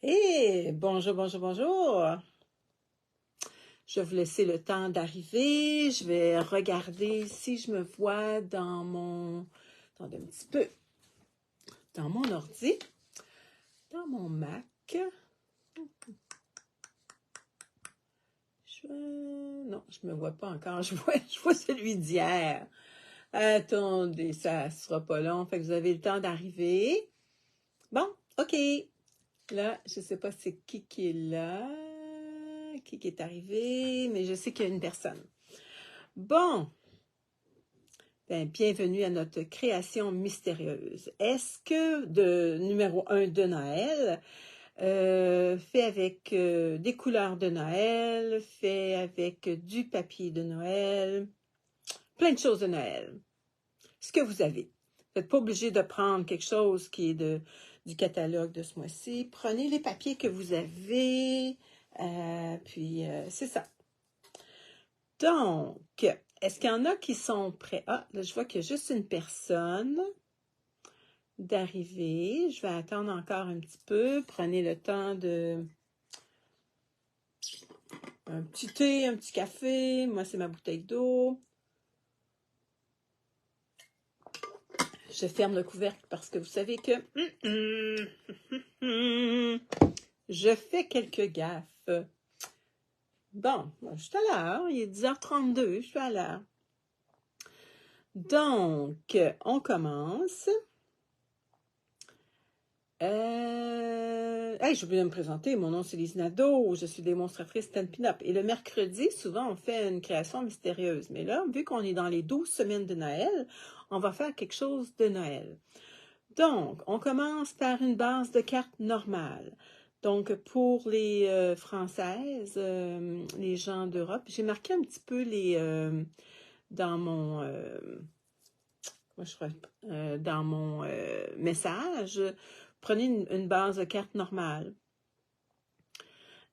Bonjour, bonjour, bonjour. Je vais vous laisser le temps d'arriver. Je vais regarder si je me vois dans mon... Attendez un petit peu. Dans mon ordi. Dans mon Mac. Non, je me vois pas encore. Je vois celui d'hier. Attendez, ça sera pas long. Fait que vous avez le temps d'arriver. Bon, OK. Là, je sais pas c'est qui est là. Qui est arrivé, mais je sais qu'il y a une personne. Bon, bienvenue à notre création mystérieuse. Est-ce que numéro 1 de Noël, fait avec des couleurs de Noël, fait avec du papier de Noël, plein de choses de Noël. Ce que vous avez. Vous n'êtes pas obligé de prendre quelque chose qui est du catalogue de ce mois-ci. Prenez les papiers que vous avez, puis c'est ça. Donc, est-ce qu'il y en a qui sont prêts? Ah, là, je vois qu'il y a juste une personne d'arriver. Je vais attendre encore un petit peu. Prenez le temps de... Un petit thé, un petit café. Moi, c'est ma bouteille d'eau. Je ferme le couvercle parce que vous savez que... je fais quelques gaffes. Bon, je suis à l'heure. Il est 10h32. Je suis à l'heure. Donc, on commence. J'ai oublié de me présenter. Mon nom, c'est Lise Nadeau. Je suis démonstratrice Stampin' Up. Et le mercredi, souvent, on fait une création mystérieuse. Mais là, vu qu'on est dans les 12 semaines de Noël, on va faire quelque chose de Noël. Donc, on commence par une base de cartes normale. Donc, pour les Françaises, les gens d'Europe, j'ai marqué un petit peu dans mon... dans mon message, prenez une base de carte normale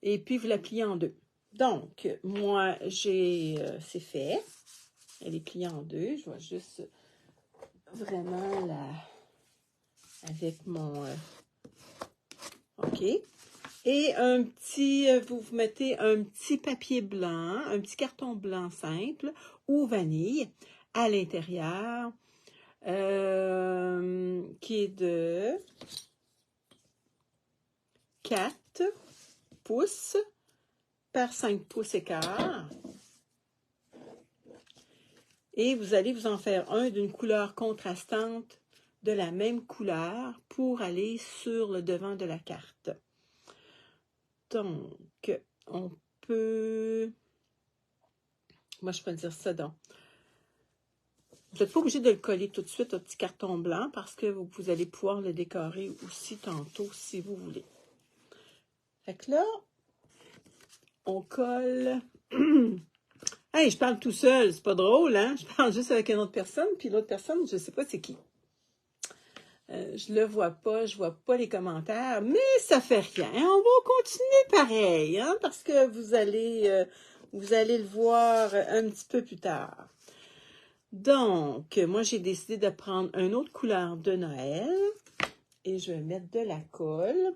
et puis vous la pliez en deux. Donc, moi, c'est fait. Elle est pliée en deux. Je vais juste vraiment avec mon... OK. Et vous mettez un petit papier blanc, un petit carton blanc simple ou vanille à l'intérieur. Qui est de 4 pouces par 5 pouces et quart. Et vous allez vous en faire un d'une couleur contrastante de la même couleur pour aller sur le devant de la carte. Donc, on peut... Moi, je peux dire ça donc. Vous n'êtes pas obligé de le coller tout de suite au petit carton blanc parce que vous allez pouvoir le décorer aussi tantôt si vous voulez. Fait que là, on colle. Hey, je parle tout seul, c'est pas drôle, hein? Je parle juste avec une autre personne, puis l'autre personne, je sais pas c'est qui. Je le vois pas, je vois pas les commentaires, mais ça fait rien. On va continuer pareil, hein? Parce que vous allez le voir un petit peu plus tard. Donc, moi, j'ai décidé de prendre une autre couleur de Noël et je vais mettre de la colle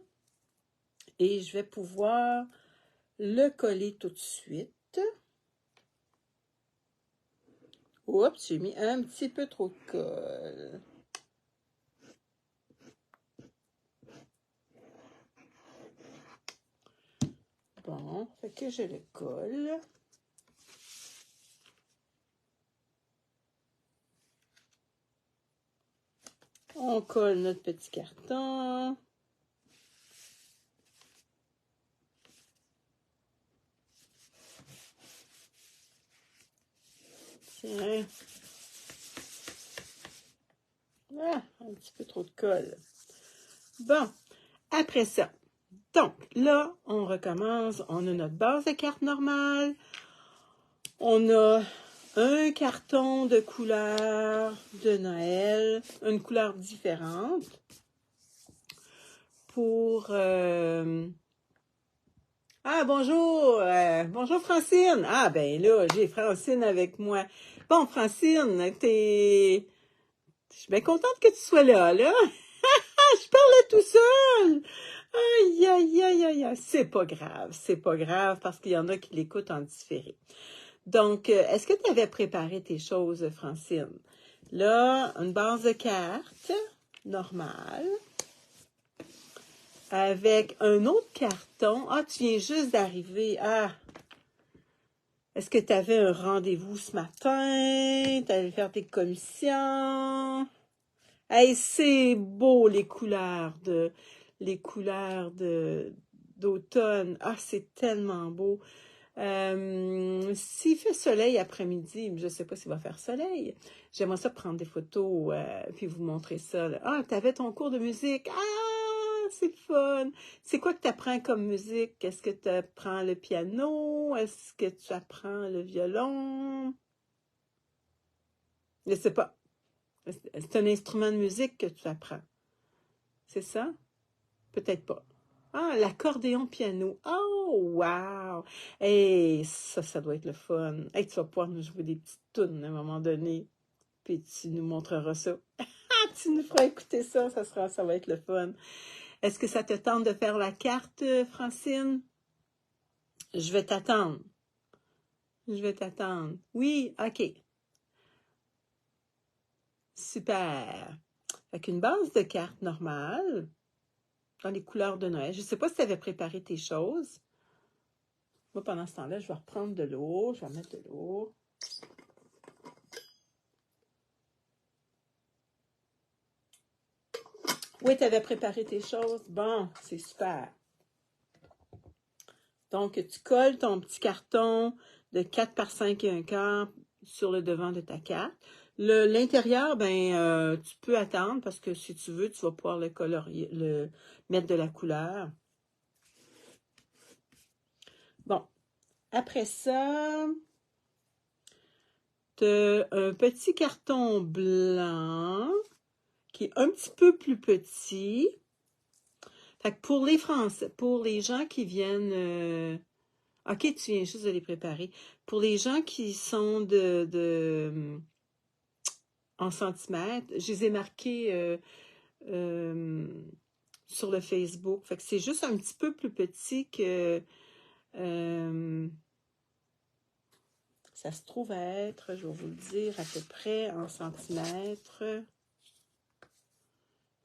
et je vais pouvoir le coller tout de suite. Oups, j'ai mis un petit peu trop de colle. Bon, fait que je le colle. On colle notre petit carton. Tiens. Ah, un petit peu trop de colle. Bon, après ça. Donc, là, on recommence. On a notre base de carte normale. On a un carton de couleur de Noël, une couleur différente pour... Ah, bonjour! Bonjour, Francine! Ah, ben là, j'ai Francine avec moi. Bon, Francine, je suis bien contente que tu sois là, là. Je parlais tout seul! Aïe, aïe, c'est pas grave parce qu'il y en a qui l'écoutent en différé. Donc, est-ce que tu avais préparé tes choses, Francine? Là, une base de cartes normale avec un autre carton. Ah, tu viens juste d'arriver. Ah, est-ce que tu avais un rendez-vous ce matin? Tu allais faire tes commissions? Hey, c'est beau les couleurs d'automne. Ah, c'est tellement beau. S'il fait soleil après-midi, je ne sais pas s'il va faire soleil. J'aimerais ça prendre des photos puis vous montrer ça, là. Ah, tu avais ton cours de musique. Ah, c'est fun. C'est quoi que tu apprends comme musique? Est-ce que tu apprends le piano? Est-ce que tu apprends le violon? Je ne sais pas. C'est un instrument de musique que tu apprends. C'est ça? Peut-être pas. Ah, l'accordéon piano. Oh, wow! Hey, ça doit être le fun. Hey, tu vas pouvoir nous jouer des petites tunes à un moment donné. Puis tu nous montreras ça. Ah, tu nous feras écouter ça. Ça va être le fun. Est-ce que ça te tente de faire la carte, Francine? Je vais t'attendre. Oui, OK. Super. Avec une base de cartes normale, dans les couleurs de Noël. Je ne sais pas si tu avais préparé tes choses. Moi, pendant ce temps-là, je vais reprendre de l'eau. Je vais mettre de l'eau. Oui, tu avais préparé tes choses. Bon, c'est super. Donc, tu colles ton petit carton de 4 par 5 et un quart sur le devant de ta carte. L'intérieur, tu peux attendre parce que si tu veux, tu vas pouvoir le colorier, mettre de la couleur. Bon, après ça, tu as un petit carton blanc qui est un petit peu plus petit. Fait que pour les Français, pour les gens qui viennent... OK, tu viens juste de les préparer. Pour les gens qui sont en centimètres, je les ai marqués sur le Facebook. Fait que c'est juste un petit peu plus petit que... ça se trouve à être, je vais vous le dire, à peu près en centimètres.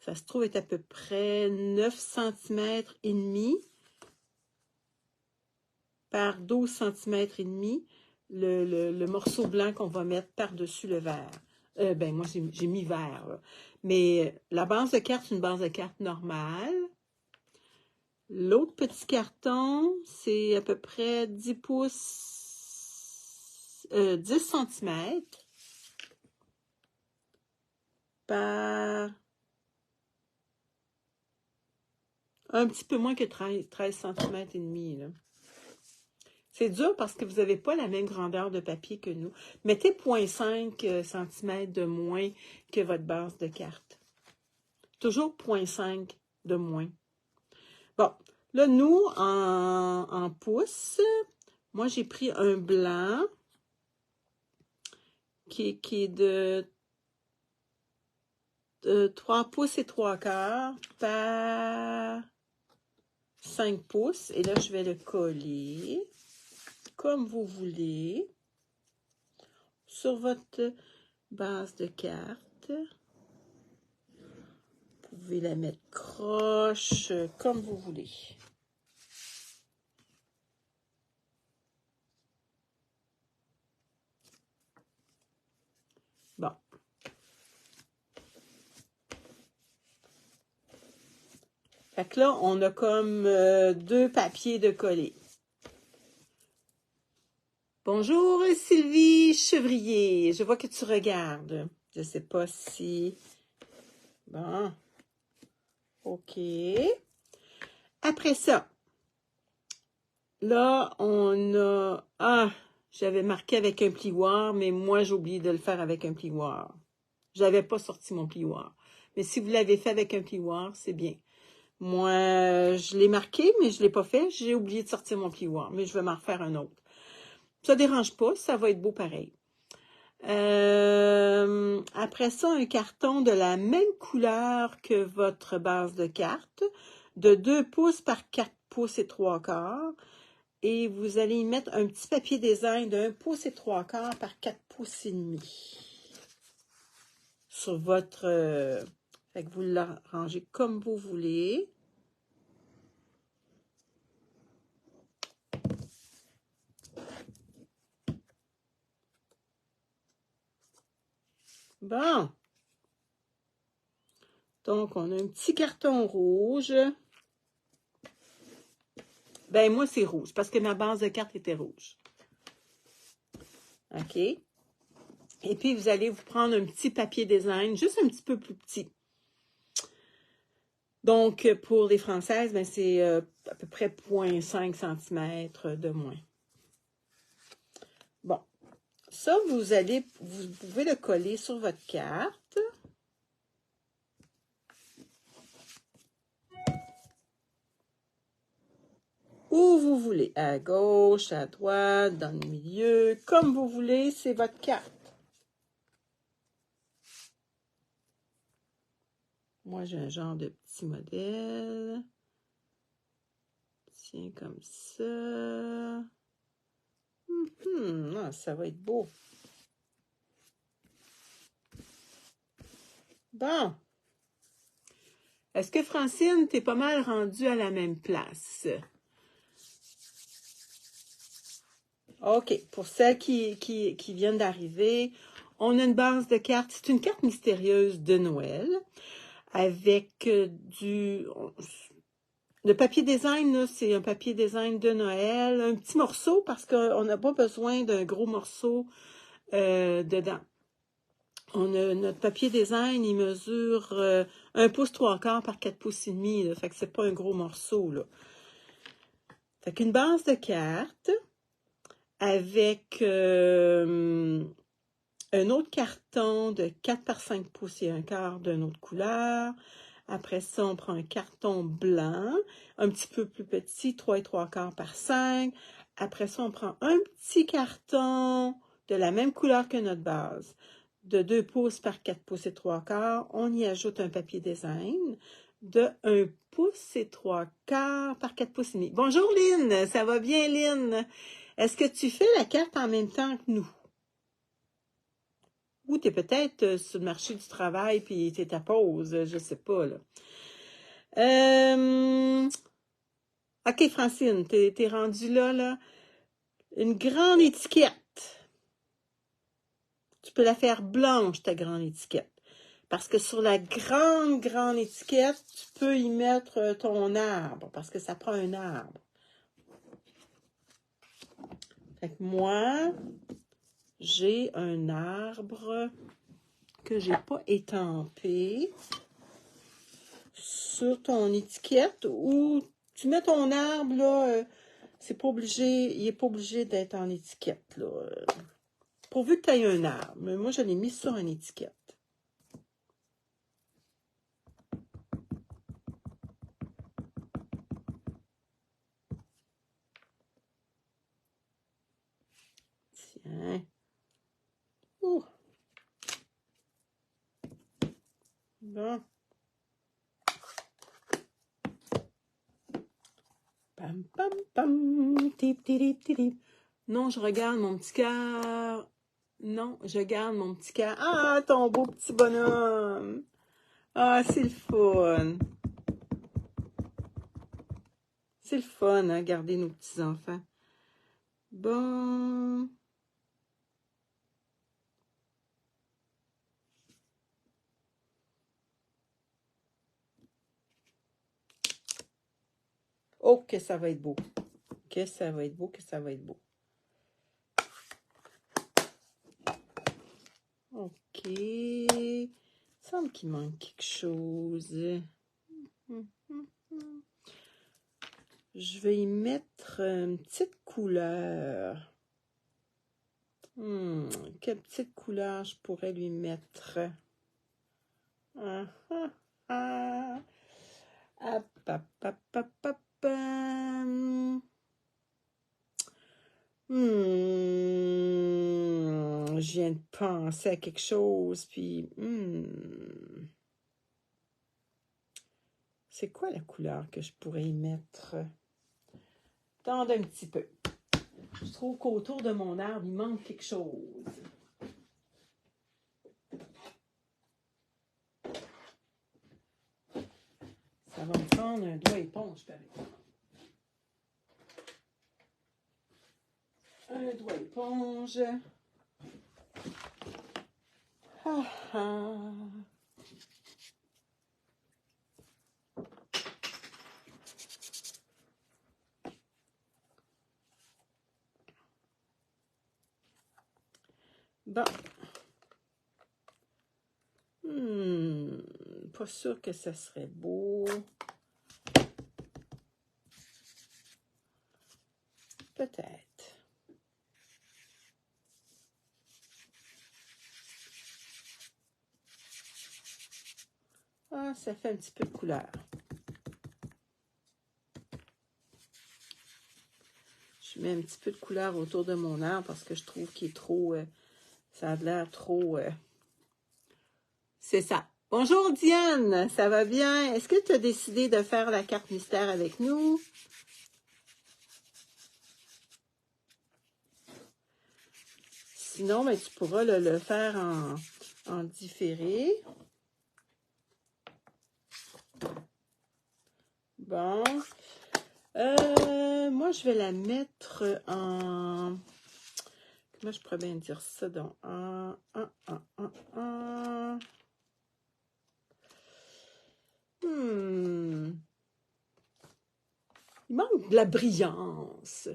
Ça se trouve être à peu près 9 cm et demi par 12 cm et demi le morceau blanc qu'on va mettre par-dessus le vert. Moi, j'ai mis vert, là. Mais la base de carte, c'est une base de carte normale. L'autre petit carton, c'est à peu près 10 pouces, 10 cm par un petit peu moins que 13 cm et demi, là. C'est dur parce que vous n'avez pas la même grandeur de papier que nous. Mettez 0,5 cm de moins que votre base de carte. Toujours 0,5 de moins. Bon, là, nous, en pouces, moi, j'ai pris un blanc qui est de 3 pouces et 3 quarts par 5 pouces. Et là, je vais le coller comme vous voulez sur votre base de carte. Vous pouvez la mettre croche, comme vous voulez. Bon. Fait que là, on a comme 2 papiers de coller. Bonjour Sylvie Chevrier, je vois que tu regardes. Je ne sais pas si... Bon. OK. Après ça, là, on a... Ah, j'avais marqué avec un plioir, mais moi, j'ai oublié de le faire avec un plioir. Je n'avais pas sorti mon plioir. Mais si vous l'avez fait avec un plioir, c'est bien. Moi, je l'ai marqué, mais je ne l'ai pas fait. J'ai oublié de sortir mon plioir, mais je vais m'en refaire un autre. Ça ne dérange pas, ça va être beau pareil. Après ça, un carton de la même couleur que votre base de carte, de 2 pouces par 4 pouces et 3/4. Et vous allez y mettre un petit papier design de 1 pouce et 3/4 par 4 pouces et demi. Sur votre... fait que vous l'arrangez comme vous voulez. Bon. Donc, on a un petit carton rouge. Ben, moi, c'est rouge, parce que ma base de carte était rouge. OK? Et puis, vous allez vous prendre un petit papier design, juste un petit peu plus petit. Donc, pour les Françaises, ben, c'est à peu près 0,5 cm de moins. Bon. Ça, vous pouvez le coller sur votre carte. Où vous voulez, à gauche, à droite, dans le milieu, comme vous voulez, c'est votre carte. Moi, j'ai un genre de petit modèle. Tiens, comme ça. Ça va être beau. Bon. Est-ce que Francine, t'es pas mal rendue à la même place? OK. Pour celles qui viennent d'arriver, on a une base de cartes. C'est une carte mystérieuse de Noël avec le papier design, c'est un papier design de Noël. Un petit morceau parce qu'on n'a pas besoin d'un gros morceau dedans. On a notre papier design, il mesure 1 pouce 3/4 par 4 pouces et demi. Là, fait que c'est pas un gros morceau, là. Fait qu'une base de cartes avec un autre carton de 4 par 5 pouces et 1/4 d'une autre couleur. Après ça, on prend un carton blanc, un petit peu plus petit, 3 et 3/4 par 5. Après ça, on prend un petit carton de la même couleur que notre base, de 2 pouces par 4 pouces et 3/4. On y ajoute un papier design de 1 pouce et 3/4 par 4 pouces et demi. Bonjour Lynn, ça va bien Lynn? Est-ce que tu fais la carte en même temps que nous? Ou tu es peut-être sur le marché du travail puis tu es à pause, je sais pas là. OK, Francine, t'es rendue là. Une grande étiquette. Tu peux la faire blanche, ta grande étiquette. Parce que sur la grande étiquette, tu peux y mettre ton arbre. Parce que ça prend un arbre. Fait que moi, j'ai un arbre que j'ai pas étampé sur ton étiquette ou tu mets ton arbre là, c'est pas obligé, il est pas obligé d'être en étiquette là. Pourvu que tu aies un arbre. Mais moi, je l'ai mis sur une étiquette. Tiens. Ouh. Bon. Pam, pam, pam. Tip, tip, tip, tip. Non, je regarde mon petit cœur. Non, je garde mon petit cœur. Ah, ton beau petit bonhomme. Ah, c'est le fun. C'est le fun, hein, garder nos petits-enfants. Bon. Oh, que ça va être beau. Que ça va être beau, que ça va être beau. OK. Il semble qu'il manque quelque chose. Je vais y mettre une petite couleur. Quelle petite couleur je pourrais lui mettre? Ah, ah, ah. Hop, hop, hop, hop, hop. Je viens de penser à quelque chose, puis... C'est quoi la couleur que je pourrais y mettre? Attendez un petit peu. Je trouve qu'autour de mon arbre, il manque quelque chose. Ça va me prendre un doigt éponge, par exemple. Un doigt éponge. Ah, ah. Bon. Pas sûr que ça serait beau. Peut-être. Ah, ça fait un petit peu de couleur. Je mets un petit peu de couleur autour de mon arbre parce que je trouve qu'il est trop... ça a l'air trop... C'est ça. Bonjour Diane, ça va bien? Est-ce que tu as décidé de faire la carte mystère avec nous? Sinon, ben, tu pourras le faire en différé. Bon. Moi, je vais la mettre en... Comment je pourrais bien dire ça? Donc, Il manque de la brillance.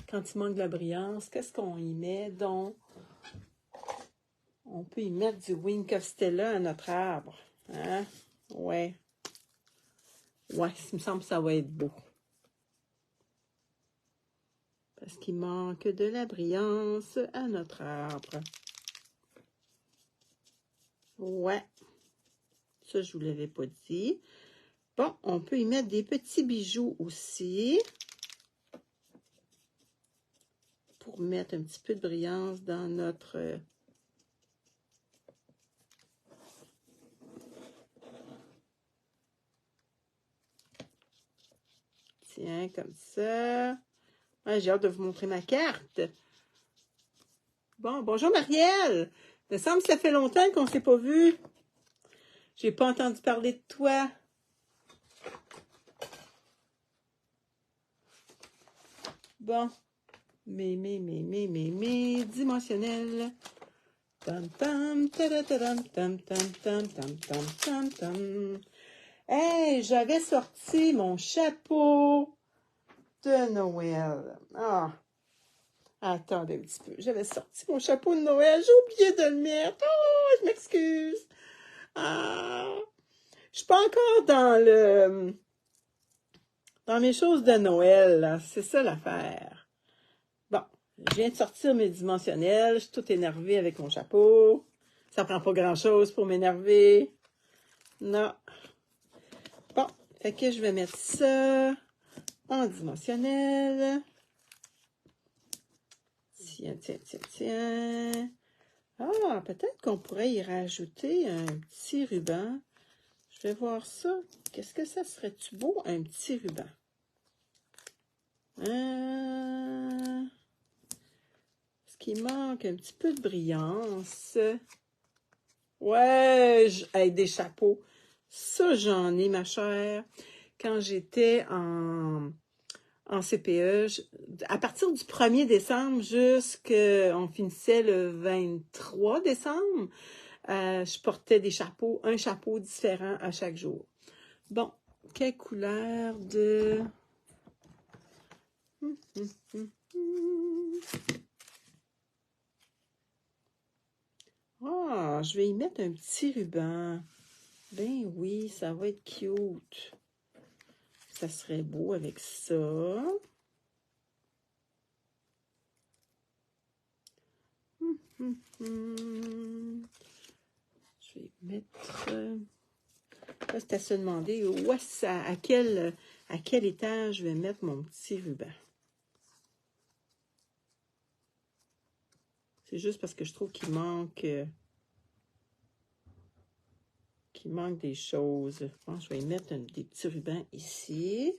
Quand il manque de la brillance, qu'est-ce qu'on y met? Donc, on peut y mettre du Wink of Stella à notre arbre. Hein? Ouais. Ouais, il me semble que ça va être beau. Parce qu'il manque de la brillance à notre arbre. Ouais. Ça, je ne vous l'avais pas dit. Bon, on peut y mettre des petits bijoux aussi. Pour mettre un petit peu de brillance dans notre... Tiens, comme ça. Ah, j'ai hâte de vous montrer ma carte. Bon, bonjour Marielle. Il me semble que ça fait longtemps qu'on ne s'est pas vu. J'ai pas entendu parler de toi. Bon. Mais, dimensionnel. Tam, tam, tadadadam, tam, tam, tam, tam, tam, tam, tam. Hey, j'avais sorti mon chapeau de Noël. Ah, attendez un petit peu. J'avais sorti mon chapeau de Noël. J'ai oublié de le mettre. Oh, je m'excuse. Ah, je suis pas encore dans mes choses de Noël. C'est ça l'affaire. Bon, je viens de sortir mes dimensionnels. Je suis toute énervée avec mon chapeau. Ça prend pas grand-chose pour m'énerver. Non. Bon, fait que je vais mettre ça en dimensionnel. Tiens. Ah, peut-être qu'on pourrait y rajouter un petit ruban. Je vais voir ça. Qu'est-ce que ça serait-tu beau, un petit ruban? Est-ce qu'il manque un petit peu de brillance? Ouais, hey, des chapeaux. Ça, j'en ai, ma chère. Quand j'étais en CPE, à partir du 1er décembre jusqu'on finissait le 23 décembre, je portais des chapeaux, un chapeau différent à chaque jour. Bon, quelle couleur de... Ah, je vais y mettre un petit ruban. Ben oui, ça va être cute. Ça serait beau avec ça. Je vais mettre... Là, c'est à se demander où ça, à quel étage je vais mettre mon petit ruban. C'est juste parce que je trouve qu'il manque des choses. Je pense que je vais y mettre des petits rubans ici.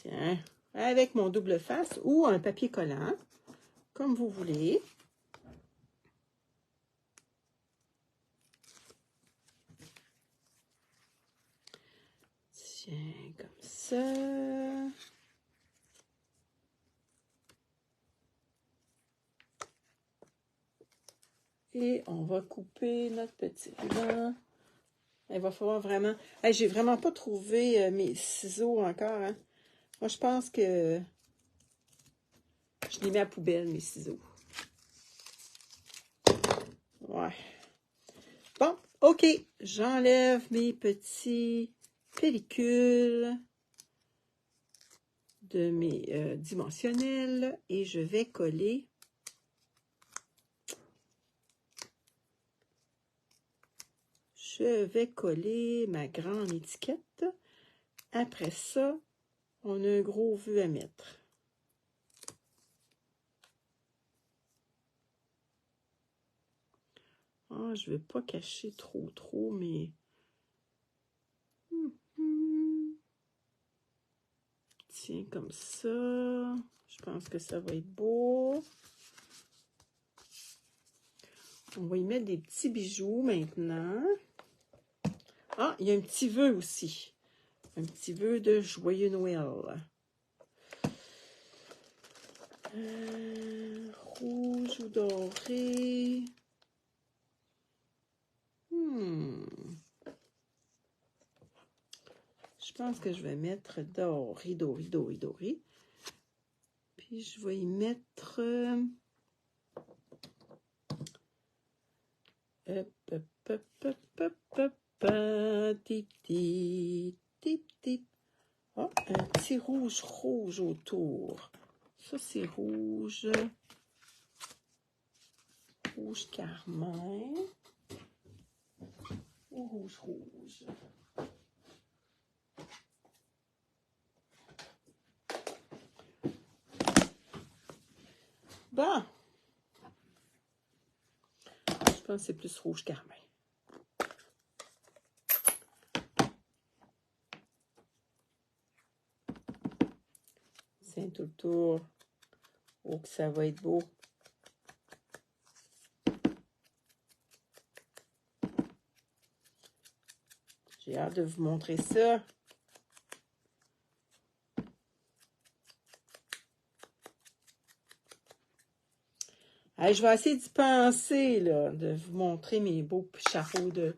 Tiens, avec mon double face ou un papier collant, comme vous voulez. Tiens, comme ça. Et on va couper notre petit ruban. Il va falloir vraiment... Hey, j'ai vraiment pas trouvé mes ciseaux encore. Hein. Moi, je pense que je les mets à la poubelle, mes ciseaux. Ouais. Bon, OK. J'enlève mes petits pellicules de mes dimensionnels et je vais coller ma grande étiquette. Après ça, on a un gros vœu à mettre. Ah, je ne vais pas cacher trop, mais... Tiens, comme ça. Je pense que ça va être beau. On va y mettre des petits bijoux maintenant. Ah, il y a un petit vœu aussi. Un petit vœu de Joyeux Noël. Rouge ou doré. Je pense que je vais mettre doré. Puis je vais y mettre... Oh, un petit rouge autour. Ça, c'est rouge carmin ou rouge. Bon. Je pense que c'est plus rouge carmin. C'est tout le tour. Oh, que ça va être beau. J'ai hâte de vous montrer ça. Allez, je vais essayer d'y penser, là, de vous montrer mes beaux chapeaux de...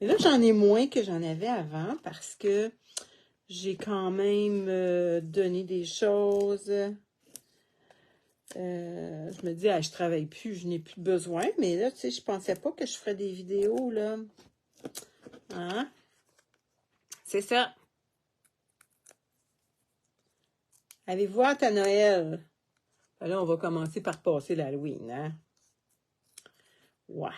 Mais là, j'en ai moins que j'en avais avant parce que j'ai quand même donné des choses. Je me dis, ah, je travaille plus, je n'ai plus besoin. Mais là, tu sais, je pensais pas que je ferais des vidéos, là. Hein? C'est ça. Avez-vous hâte à Noël? Là, on va commencer par passer l'Halloween, hein? Ouais.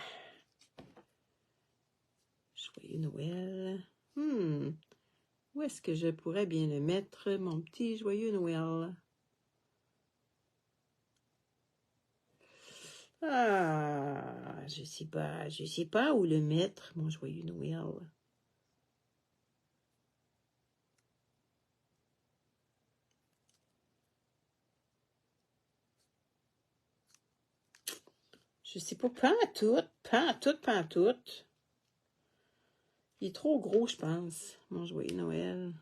Joyeux Noël. Où est-ce que je pourrais bien le mettre, mon petit Joyeux Noël? Ah, je sais pas où le mettre, mon Joyeux Noël. Je sais pas, pas en tout. Il est trop gros, je pense, mon Joyeux Noël.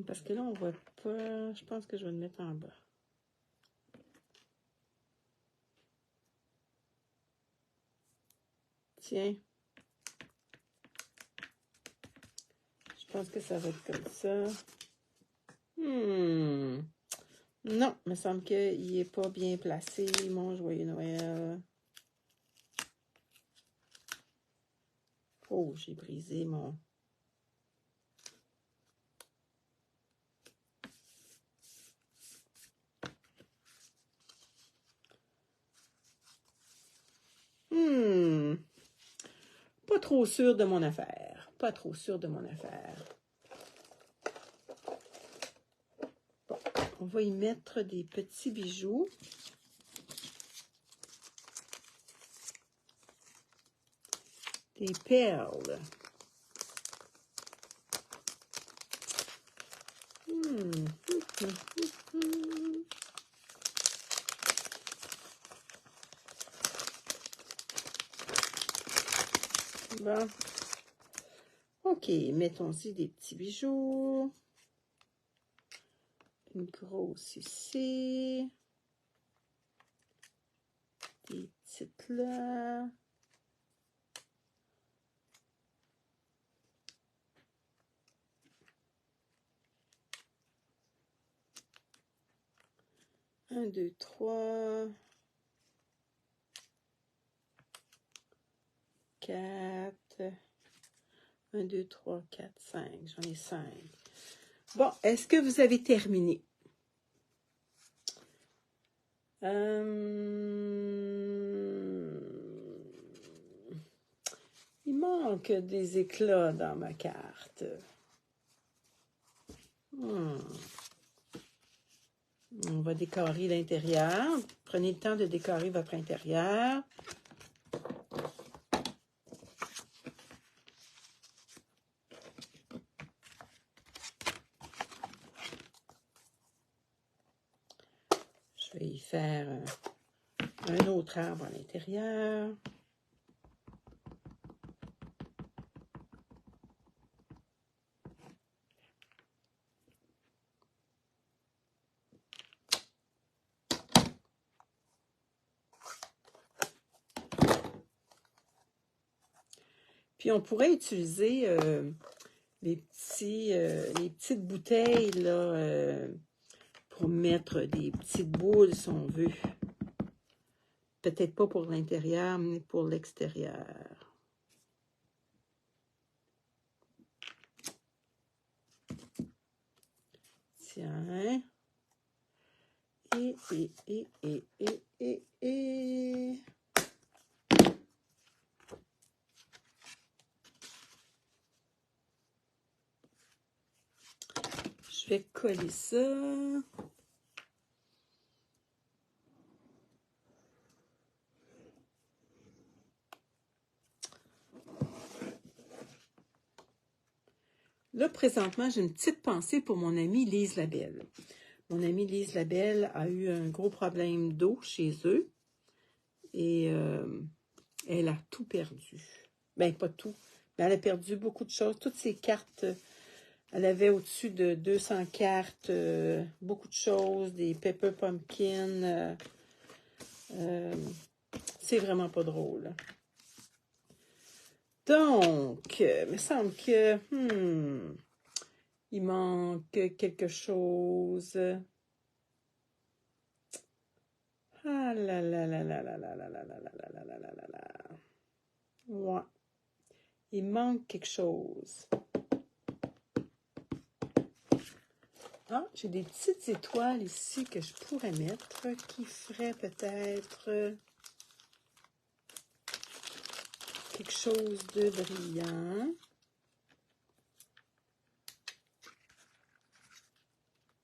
Parce que là, on voit pas. Je pense que je vais le mettre en bas. Tiens. Je pense que ça va être comme ça. Non, il me semble qu'il n'est pas bien placé, mon Joyeux Noël. Oh, j'ai brisé mon... Pas trop sûr de mon affaire. pas trop sûre de mon affaire. Bon, on va y mettre des petits bijoux. Des perles. Bon. OK, mettons-y des petits bijoux. Une grosse ici. Des petites là. Un, deux, trois. 4. 1, 2, 3, 4, 5. J'en ai 5. Bon, est-ce que vous avez terminé? Il manque des éclats dans ma carte. On va décorer l'intérieur. Prenez le temps de décorer votre intérieur. Je vais y faire un autre arbre à l'intérieur. Puis on pourrait utiliser les petites bouteilles là, pour mettre des petites boules si on veut. Peut-être pas pour l'intérieur, mais pour l'extérieur. Tiens. Et. Je vais coller ça. Là, présentement, j'ai une petite pensée pour mon amie Lise Labelle. Mon amie Lise Labelle a eu un gros problème d'eau chez eux. Et elle a tout perdu. Ben, pas tout. Mais elle a perdu beaucoup de choses. Toutes ses cartes, elle avait au-dessus de 200 cartes, beaucoup de choses, des Pepper Pumpkin. C'est vraiment pas drôle. Donc, il me semble que il manque quelque chose. Ah là là là là là là là là là là là là là là là. Ouais. Il manque quelque chose. Ah, j'ai des petites étoiles ici que je pourrais mettre qui feraient peut-être quelque chose de brillant.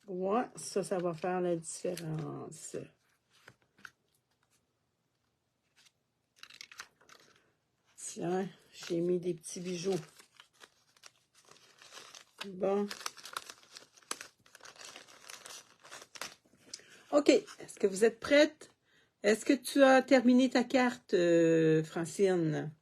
Ouais, ça va faire la différence. Tiens, j'ai mis des petits bijoux. Bon. OK. Est-ce que vous êtes prête? Est-ce que tu as terminé ta carte, Francine?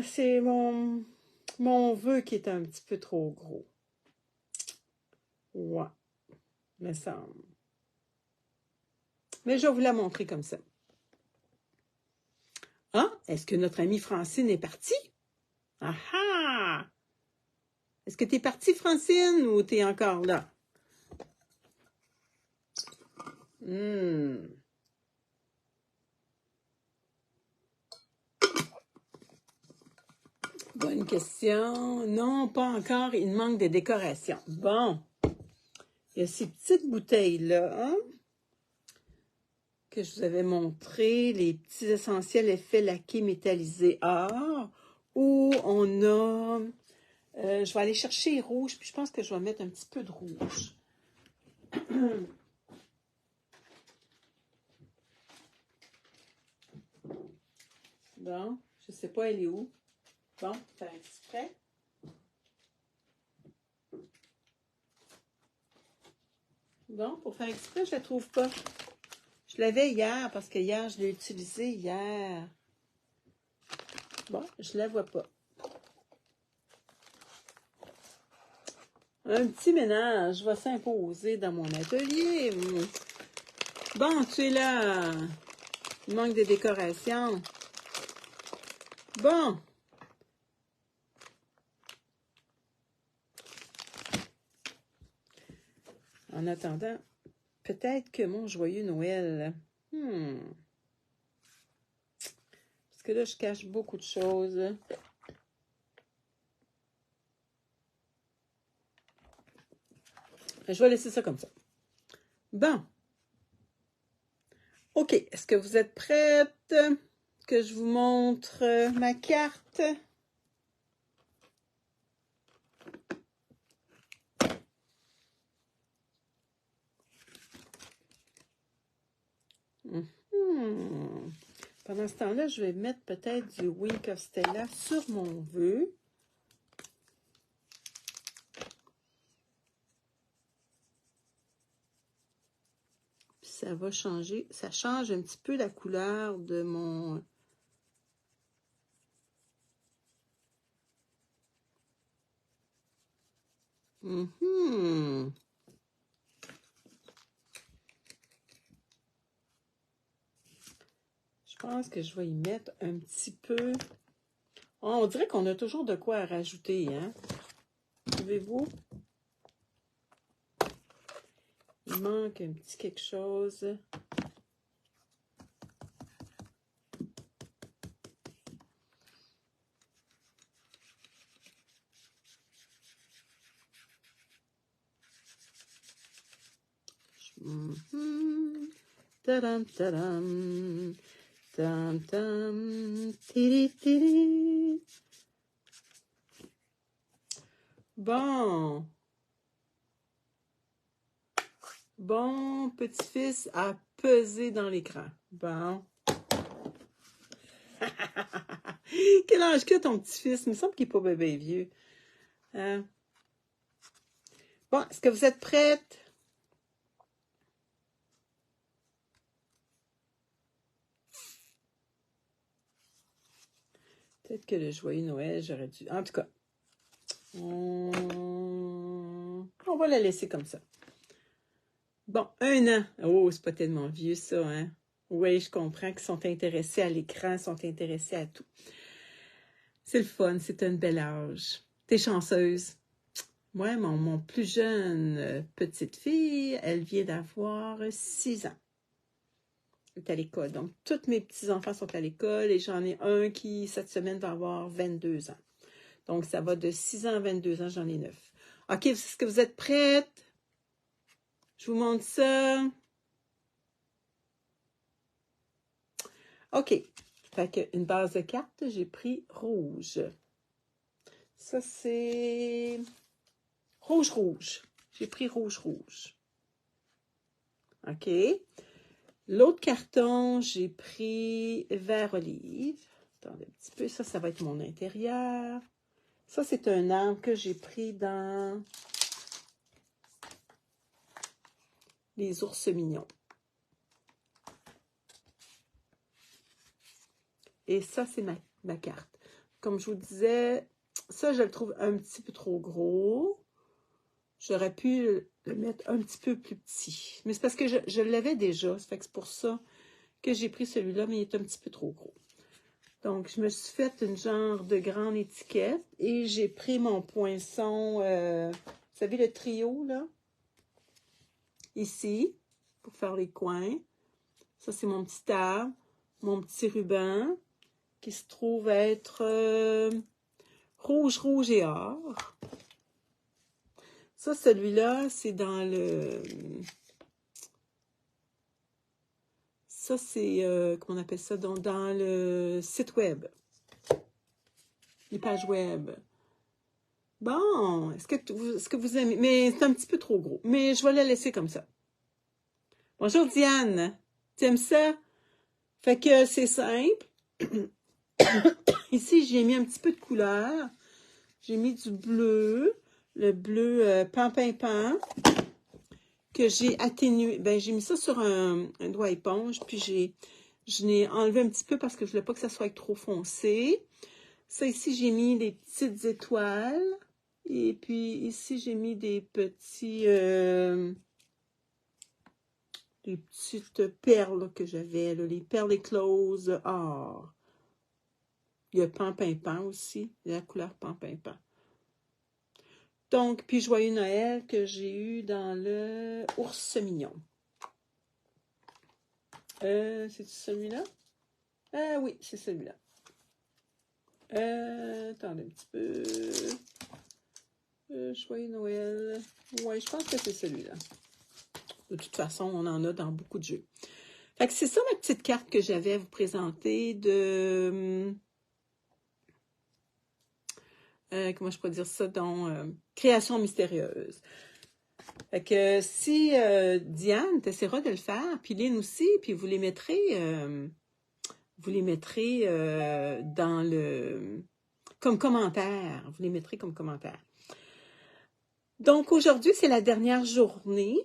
C'est mon vœu qui est un petit peu trop gros. Ouais, me semble. Mais je vais vous la montrer comme ça. Ah, est-ce que notre amie Francine est partie? Ah ah! Est-ce que tu es partie, Francine, ou tu es encore là? Bonne question. Non, pas encore. Il manque des décorations. Bon. Il y a ces petites bouteilles-là, hein, que je vous avais montré, les petits essentiels effets laqués métallisés or, où on a... je vais aller chercher rouge, puis je pense que je vais mettre un petit peu de rouge. Bon, je sais pas elle est où. Bon, faire exprès. Bon, pour faire exprès, je la trouve pas. Je l'avais hier, parce que hier, je l'ai utilisée hier. Bon, je la vois pas. Un petit ménage va s'imposer dans mon atelier. Bon, tu es là. Il manque des décorations. Bon. En attendant, peut-être que mon joyeux Noël. Parce que là, je cache beaucoup de choses. Je vais laisser ça comme ça. Bon. OK. Est-ce que vous êtes prête? Que je vous montre ma carte? Pendant ce temps-là, je vais mettre peut-être du Wink of Stella sur mon vœu. Puis ça va changer, ça change un petit peu la couleur de mon... Je pense que je vais y mettre un petit peu... Oh, on dirait qu'on a toujours de quoi à rajouter, hein? Trouvez-vous? Il manque un petit quelque chose. Tadam, tadam. Tam, tam. Tiri, tiri. Bon. Bon, petit-fils a pesé dans l'écran. Bon. Quel âge que ton petit-fils? Il me semble qu'il n'est pas bébé vieux. Hein? Bon, est-ce que vous êtes prête? Peut-être que le joyeux Noël, j'aurais dû... En tout cas, on va la laisser comme ça. Bon, 1 an. Oh, c'est pas tellement vieux, ça, hein? Oui, je comprends qu'ils sont intéressés à l'écran, sont intéressés à tout. C'est le fun, c'est un bel âge. T'es chanceuse. Moi, mon plus jeune petite fille, elle vient d'avoir 6 ans. Elle est à l'école. Donc, tous mes petits-enfants sont à l'école et j'en ai un qui, cette semaine, va avoir 22 ans. Donc, ça va de 6 ans à 22 ans, j'en ai 9. OK, est-ce que vous êtes prêtes? Je vous montre ça. OK. Fait qu'une base de cartes, j'ai pris rouge. Ça, c'est rouge-rouge. J'ai pris rouge-rouge. OK. L'autre carton, j'ai pris vert olive. Attendez un petit peu. Ça va être mon intérieur. Ça, c'est un arbre que j'ai pris dans les ours mignons. Et ça, c'est ma carte. Comme je vous disais, ça, je le trouve un petit peu trop gros. J'aurais pu le mettre un petit peu plus petit. Mais c'est parce que je l'avais déjà. Ça fait que c'est pour ça que j'ai pris celui-là, mais il est un petit peu trop gros. Donc, je me suis fait une genre de grande étiquette et j'ai pris mon poinçon, vous savez, le trio, là, ici, pour faire les coins. Ça, c'est mon petit arbre, mon petit ruban, qui se trouve être rouge, rouge et or. Ça, celui-là, c'est dans le... Ça, c'est, comment on appelle ça, dans le site web. Les pages web. Bon, est-ce que vous aimez? Mais c'est un petit peu trop gros. Mais je vais la laisser comme ça. Bonjour Diane. Tu aimes ça? Fait que c'est simple. Ici, j'ai mis un petit peu de couleur. J'ai mis du bleu. Le bleu pan-pan-pan. Que j'ai atténué. Ben, j'ai mis ça sur un doigt éponge. Puis je l'ai enlevé un petit peu parce que je voulais pas que ça soit trop foncé. Ça ici, j'ai mis des petites étoiles. Et puis ici, j'ai mis des petites perles que j'avais, les perles écloses or. Il y a pan-pan-pan aussi, la couleur pan-pan-pan. Donc, puis Joyeux Noël que j'ai eu dans le ours mignon. C'est celui-là? Ah oui, c'est celui-là. Attendez un petit peu. Joyeux Noël. Ouais, je pense que c'est celui-là. De toute façon, on en a dans beaucoup de jeux. Fait que c'est ça ma petite carte que j'avais à vous présenter de... comment je pourrais dire ça? Dans Création mystérieuse. Fait que si Diane, tu essaieras de le faire, puis Lynn aussi, puis vous les mettrez dans le... comme commentaire. Vous les mettrez comme commentaire. Donc, aujourd'hui, c'est la dernière journée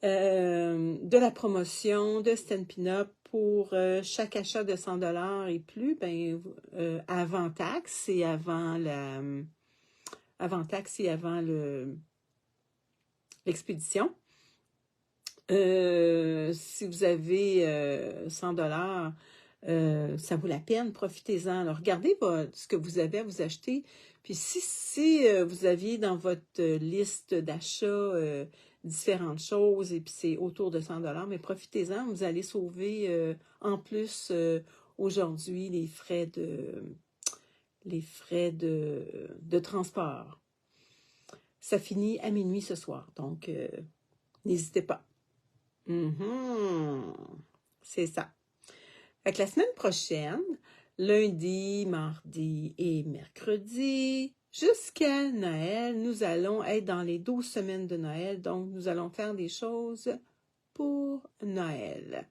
de la promotion de Stampin' Up pour chaque achat de 100$ et plus, ben, avant taxe et avant l'expédition. Si vous avez 100$, ça vaut la peine, profitez-en. Alors, regardez ce que vous avez à vous acheter. Puis si vous aviez dans votre liste d'achat différentes choses et puis c'est autour de 100$, mais profitez-en, vous allez sauver en plus aujourd'hui les frais de transport. Ça finit à minuit ce soir, donc n'hésitez pas. C'est ça. Fait que la semaine prochaine, lundi, mardi et mercredi, jusqu'à Noël, nous allons être dans les 12 semaines de Noël. Donc, nous allons faire des choses pour Noël.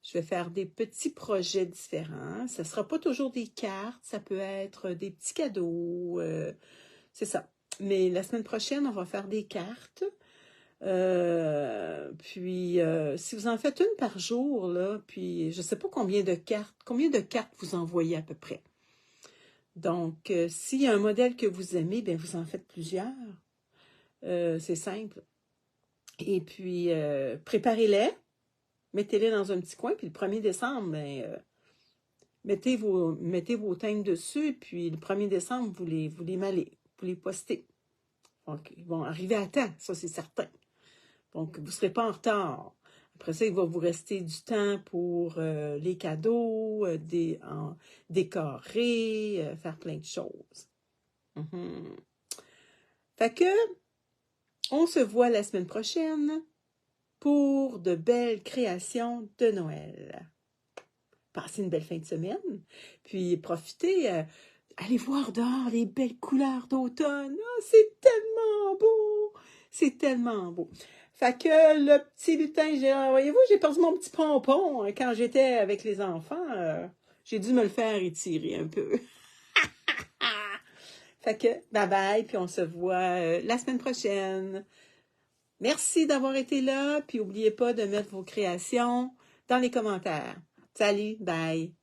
Je vais faire des petits projets différents. Ça ne sera pas toujours des cartes, ça peut être des petits cadeaux. C'est ça. Mais la semaine prochaine, on va faire des cartes. Puis si vous en faites une par jour, là, puis je ne sais pas combien de cartes vous envoyez à peu près. Donc, s'il y a un modèle que vous aimez, bien, vous en faites plusieurs. C'est simple. Et puis, préparez-les, mettez-les dans un petit coin, puis le 1er décembre, bien, mettez vos teignes dessus, puis le 1er décembre, vous les mallez, vous les postez. Donc, ils vont arriver à temps, ça c'est certain. Donc, vous ne serez pas en retard. Après ça, il va vous rester du temps pour les cadeaux, décorer, faire plein de choses. Fait que, on se voit la semaine prochaine pour de belles créations de Noël. Passez une belle fin de semaine, puis profitez, allez voir dehors les belles couleurs d'automne. Oh, c'est tellement beau! C'est tellement beau! Fait que le petit lutin, voyez-vous, j'ai perdu mon petit pompon quand j'étais avec les enfants. J'ai dû me le faire étirer un peu. Fait que, bye bye, puis on se voit la semaine prochaine. Merci d'avoir été là, puis n'oubliez pas de mettre vos créations dans les commentaires. Salut, bye!